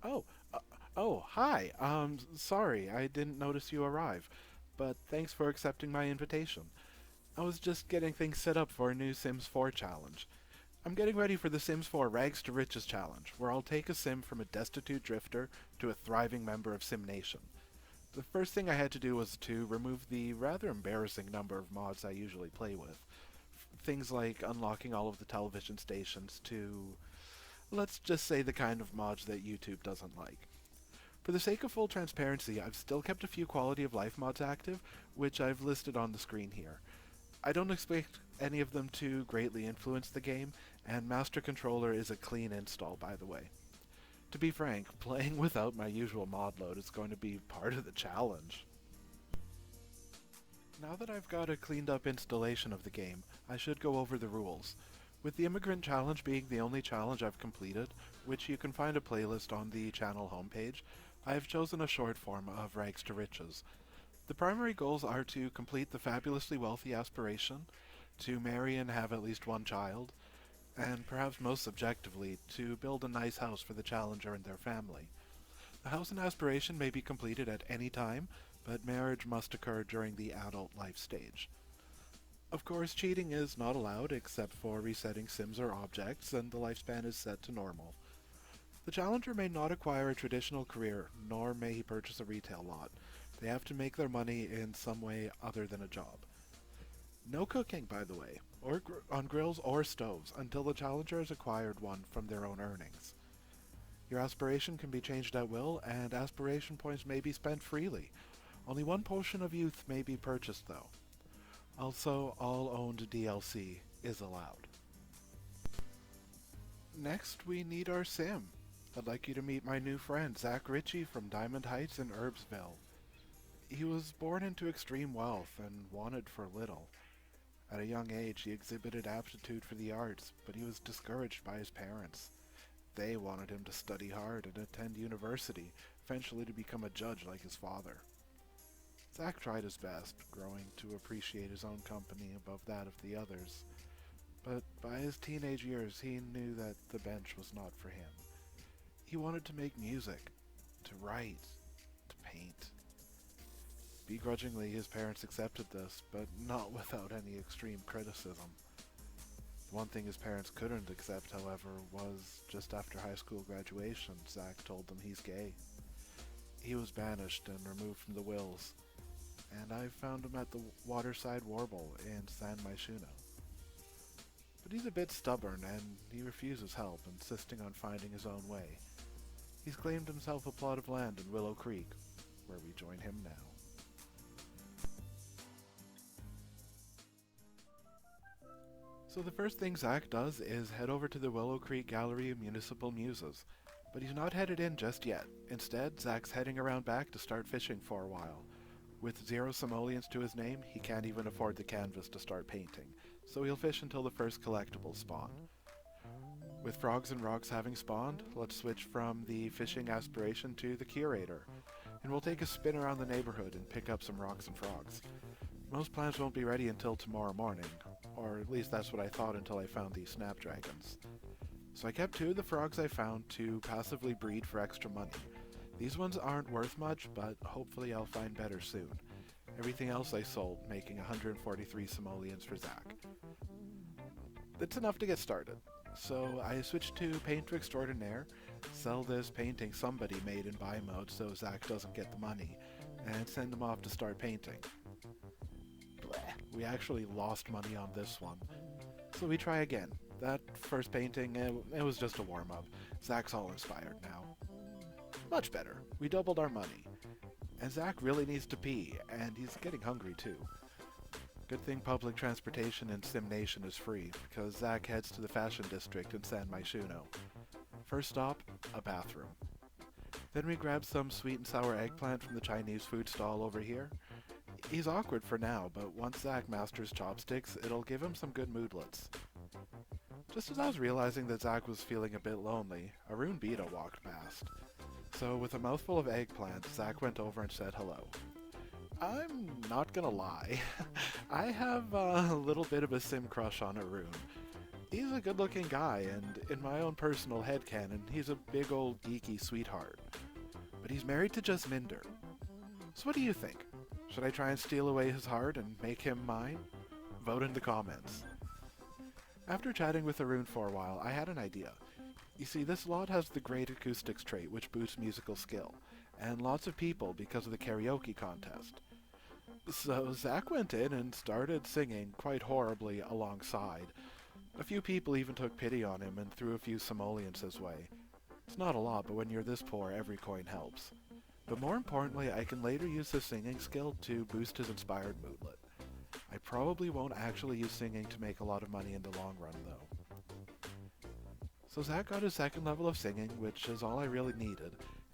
Oh, uh, hi. Sorry, I didn't notice you arrive, but thanks for accepting my invitation. I was just getting things set up for a new Sims 4 challenge. I'm getting ready for the Sims 4 Rags to Riches challenge, where I'll take a sim from a destitute drifter to a thriving member of Sim Nation. The first thing I had to do was to remove the rather embarrassing number of mods I usually play with. Things like unlocking all of the television stations to, let's just say, the kind of mods that YouTube doesn't like. For the sake of full transparency, I've still kept a few quality of life mods active, which I've listed on the screen here. I don't expect any of them to greatly influence the game, and Master Controller is a clean install, by the way. To be frank, playing without my usual mod load is going to be part of the challenge. Now that I've got a cleaned up installation of the game, I should go over the rules. With the Immigrant Challenge being the only challenge I've completed, which you can find a playlist on the channel homepage, I have chosen a short form of Rags to Riches. The primary goals are to complete the fabulously wealthy aspiration, to marry and have at least one child, and perhaps most subjectively, to build a nice house for the challenger and their family. The house and aspiration may be completed at any time, but marriage must occur during the adult life stage. Of course, cheating is not allowed except for resetting sims or objects, and the lifespan is set to normal. The challenger may not acquire a traditional career, nor may he purchase a retail lot. They have to make their money in some way other than a job. No cooking, by the way, or on grills or stoves, until the challenger has acquired one from their own earnings. Your aspiration can be changed at will, and aspiration points may be spent freely. Only one potion of youth may be purchased, though. Also, all owned DLC is allowed. Next, we need our sim. I'd like you to meet my new friend, Zach Ritchie from Diamond Heights in Herbsville. He was born into extreme wealth and wanted for little. At a young age, he exhibited aptitude for the arts, but he was discouraged by his parents. They wanted him to study hard and attend university, eventually to become a judge like his father. Zach tried his best, growing to appreciate his own company above that of the others, but by his teenage years he knew that the bench was not for him. He wanted to make music, to write, to paint. Begrudgingly, his parents accepted this, but not without any extreme criticism. The one thing his parents couldn't accept, however, was just after high school graduation, Zach told them he's gay. He was banished and removed from the Wills, and I found him at the Waterside Warble in San Myshuno. But he's a bit stubborn, and he refuses help, insisting on finding his own way. He's claimed himself a plot of land in Willow Creek, where we join him now. So the first thing Zach does is head over to the Willow Creek Gallery of Municipal Muses. But he's not headed in just yet. Instead, Zach's heading around back to start fishing for a while. With 0 simoleons to his name, he can't even afford the canvas to start painting, so he'll fish until the first collectibles spawn. With frogs and rocks having spawned, let's switch from the fishing aspiration to the curator, and we'll take a spin around the neighborhood and pick up some rocks and frogs. Most plans won't be ready until tomorrow morning, or at least that's what I thought until I found these snapdragons. So I kept 2 of the frogs I found to passively breed for extra money. These ones aren't worth much, but hopefully I'll find better soon. Everything else I sold, making 143 simoleons for Zach. That's enough to get started. So I switched to Paint to Extraordinaire, sell this painting somebody made in buy mode so Zach doesn't get the money, and send him off to start painting. Bleh, we actually lost money on this one. So we try again. That first painting, it was just a warm-up. Zach's all inspired now. Much better. We doubled our money. And Zach really needs to pee, and he's getting hungry too. Good thing public transportation in Sim Nation is free, because Zach heads to the fashion district in San Myshuno. First stop, a bathroom. Then we grab some sweet and sour eggplant from the Chinese food stall over here. He's awkward for now, but once Zach masters chopsticks, it'll give him some good moodlets. Just as I was realizing that Zach was feeling a bit lonely, Arun Beta walked past. So with a mouthful of eggplant, Zach went over and said hello. I'm not gonna lie, I have a little bit of a sim crush on Arun. He's a good-looking guy, and in my own personal headcanon, he's a big old geeky sweetheart. But he's married to Jasminder. So what do you think? Should I try and steal away his heart and make him mine? Vote in the comments. After chatting with Arun for a while, I had an idea. You see, this lot has the great acoustics trait, which boosts musical skill, and lots of people because of the karaoke contest. So Zach went in and started singing quite horribly alongside. A few people even took pity on him and threw a few simoleons his way. It's not a lot, but when you're this poor, every coin helps. But more importantly, I can later use his singing skill to boost his inspired moodlet. I probably won't actually use singing to make a lot of money in the long run, though. So Zach got his second level of singing, which is all I really needed,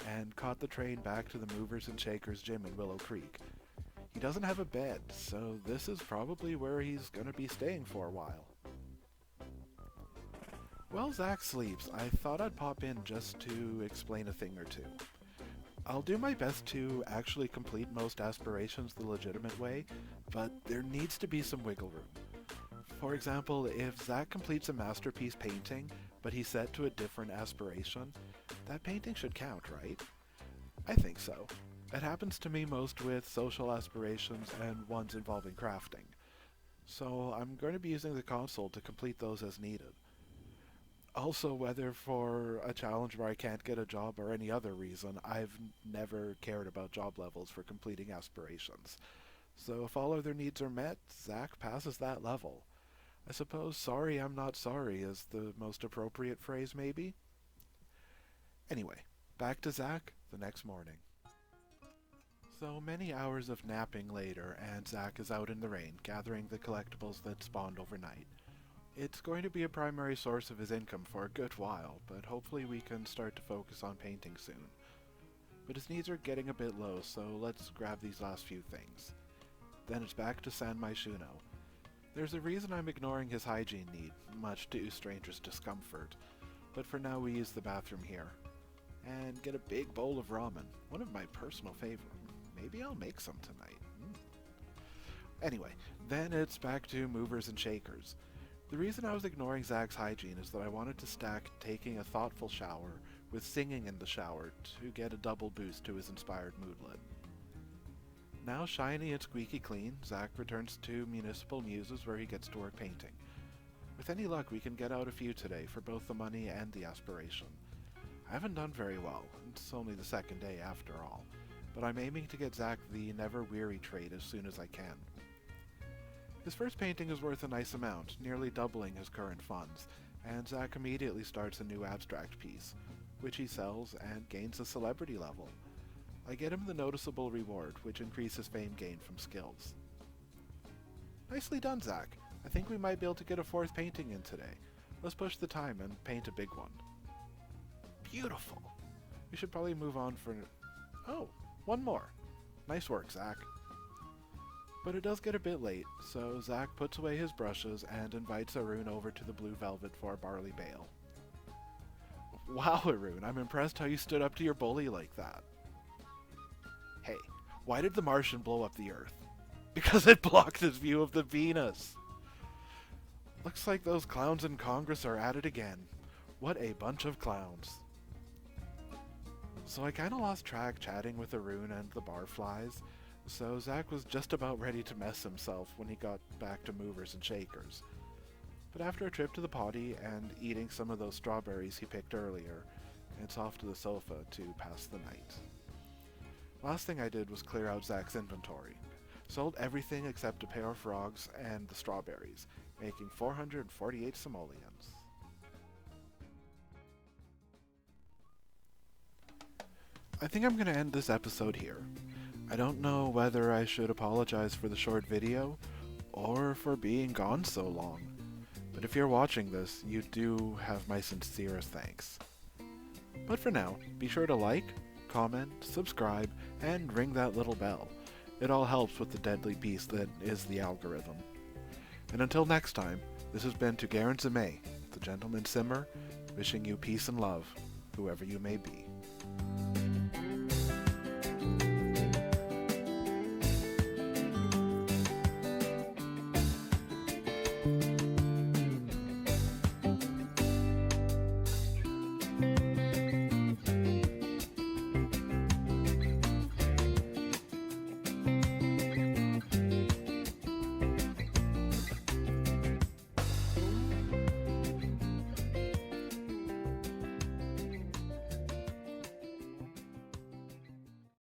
and caught the train back to the Movers and Shakers gym in Willow Creek. He doesn't have a bed, so this is probably where he's gonna be staying for a while. While Zach sleeps, I thought I'd pop in just to explain a thing or two. I'll do my best to actually complete most aspirations the legitimate way, but there needs to be some wiggle room. For example, if Zach completes a masterpiece painting, but he's set to a different aspiration, that painting should count, right? I think so. It happens to me most with social aspirations and ones involving crafting. So I'm going to be using the console to complete those as needed. Also, whether for a challenge where I can't get a job or any other reason, I've never cared about job levels for completing aspirations. So if all other needs are met, Zach passes that level. I suppose sorry I'm not sorry is the most appropriate phrase, maybe? Anyway, back to Zach the next morning. So many hours of napping later, and Zach is out in the rain, gathering the collectibles that spawned overnight. It's going to be a primary source of his income for a good while, but hopefully we can start to focus on painting soon. But his needs are getting a bit low, so let's grab these last few things. Then it's back to San Myshuno. There's a reason I'm ignoring his hygiene need, much to strangers' discomfort, but for now we use the bathroom here. And get a big bowl of ramen, one of my personal favorites. Maybe I'll make some tonight. Anyway, then it's back to Movers and Shakers. The reason I was ignoring Zach's hygiene is that I wanted to stack taking a thoughtful shower with singing in the shower to get a double boost to his inspired moodlet. Now shiny and squeaky clean, Zach returns to Municipal Muses where he gets to work painting. With any luck, we can get out a few today for both the money and the aspiration. I haven't done very well, it's only the second day after all, but I'm aiming to get Zach the Never Weary trait as soon as I can. His first painting is worth a nice amount, nearly doubling his current funds, and Zach immediately starts a new abstract piece, which he sells and gains a celebrity level. I get him the noticeable reward, which increases fame gained from skills. Nicely done, Zach. I think we might be able to get a fourth painting in today. Let's push the time and paint a big one. Beautiful! We should probably move on for... Oh, one more. Nice work, Zach. But it does get a bit late, so Zach puts away his brushes and invites Arun over to the Blue Velvet for barley bale. Wow, Arun, I'm impressed how you stood up to your bully like that. Hey, why did the Martian blow up the Earth? Because it blocked his view of the Venus! Looks like those clowns in Congress are at it again. What a bunch of clowns. So I kinda lost track chatting with Arun and the barflies, so Zach was just about ready to mess himself when he got back to Movers and Shakers. But after a trip to the potty and eating some of those strawberries he picked earlier, it's off to the sofa to pass the night. Last thing I did was clear out Zach's inventory. Sold everything except a pair of frogs and the strawberries, making 448 simoleons. I think I'm going to end this episode here. I don't know whether I should apologize for the short video, or for being gone so long. But if you're watching this, you do have my sincerest thanks. But for now, be sure to like, comment, subscribe, and ring that little bell. It all helps with the deadly beast that is the algorithm. And until next time, this has been Tugarin Zmey, the Gentleman Simmer, wishing you peace and love, whoever you may be.